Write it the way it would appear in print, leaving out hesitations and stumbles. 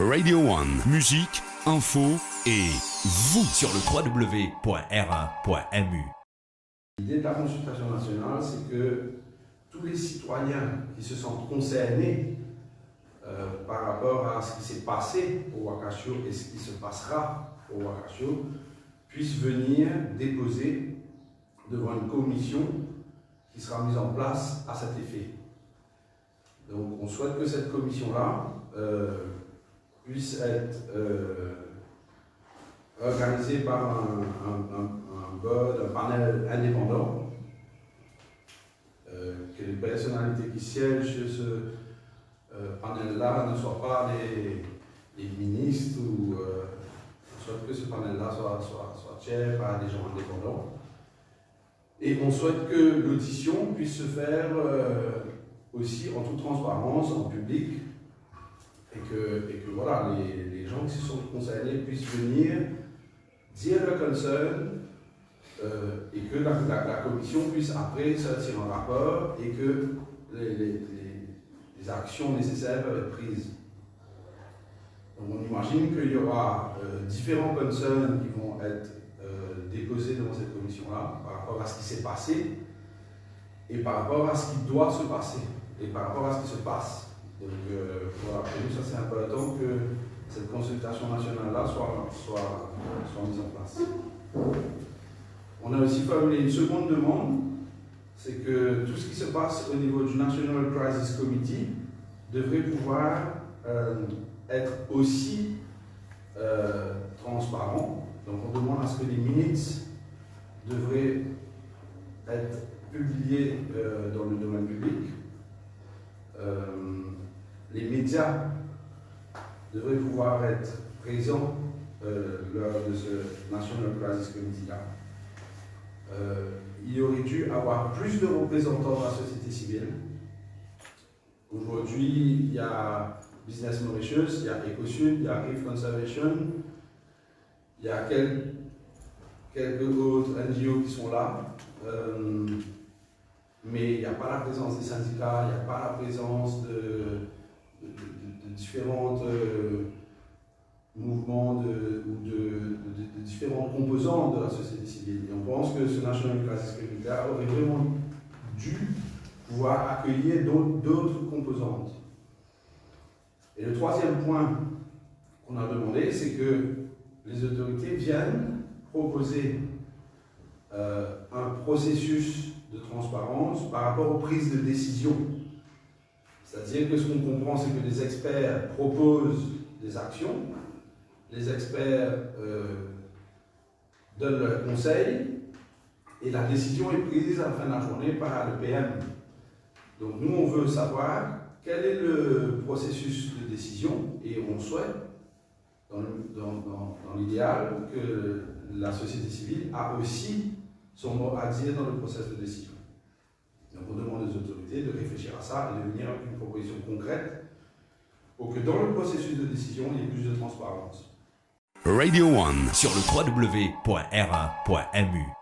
Radio One, musique, info et vous sur le www.r1.mu. L'idée de la consultation nationale, c'est que tous les citoyens qui se sentent concernés par rapport à ce qui s'est passé au Ouakachio et ce qui se passera au Ouakachio puissent venir déposer devant une commission qui sera mise en place à cet effet. Donc on souhaite que cette commission-là puisse être organisée par un board, un panel indépendant, que les personnalités qui siègent sur ce panel-là ne soient pas les ministres, ou on souhaite que ce panel-là soit chair par des gens indépendants. Et on souhaite que l'audition puisse se faire aussi en toute transparence, en public, et que voilà, les gens qui se sont concernés puissent venir dire leur concern, et que la commission puisse après sortir un rapport et que les actions nécessaires peuvent être prises. Donc on imagine qu'il y aura différents concerns qui vont être déposés devant cette commission-là par rapport à ce qui s'est passé et par rapport à ce qui doit se passer et par rapport à ce qui se passe. Donc voilà, pour nous ça c'est important que cette consultation nationale-là soit mise en place. On a aussi formulé une seconde demande, c'est que tout ce qui se passe au niveau du National Crisis Committee devrait pouvoir être aussi transparent. Donc on demande à ce que les minutes devraient être publiés dans le domaine public. Les médias devraient pouvoir être présents lors de ce National Crisis Committee-là. Il aurait dû avoir plus de représentants de la société civile. Aujourd'hui, il y a Business Mauritius, il y a EcoSud, il y a Reef Conservation, il y a quelques autres NGO qui sont là, mais il n'y a pas la présence des syndicats, il n'y a pas la présence de différents mouvements ou de différentes composantes de la société civile. Et on pense que ce National Crisis Committee aurait vraiment dû pouvoir accueillir d'autres composantes. Et le troisième point qu'on a demandé, c'est que les autorités viennent proposer un processus de transparence par rapport aux prises de décision. C'est-à-dire que ce qu'on comprend, c'est que les experts proposent des actions, les experts donnent leurs conseils, et la décision est prise à la fin de la journée par le PM. Donc nous, on veut savoir quel est le processus de décision, et on souhaite, dans l'idéal, que la société civile a aussi son mot à dire dans le processus de décision. Donc on demande aux autorités de réfléchir à ça et de venir avec une proposition concrète pour que dans le processus de décision, il y ait plus de transparence. Radio One Sur le www.r1.mu.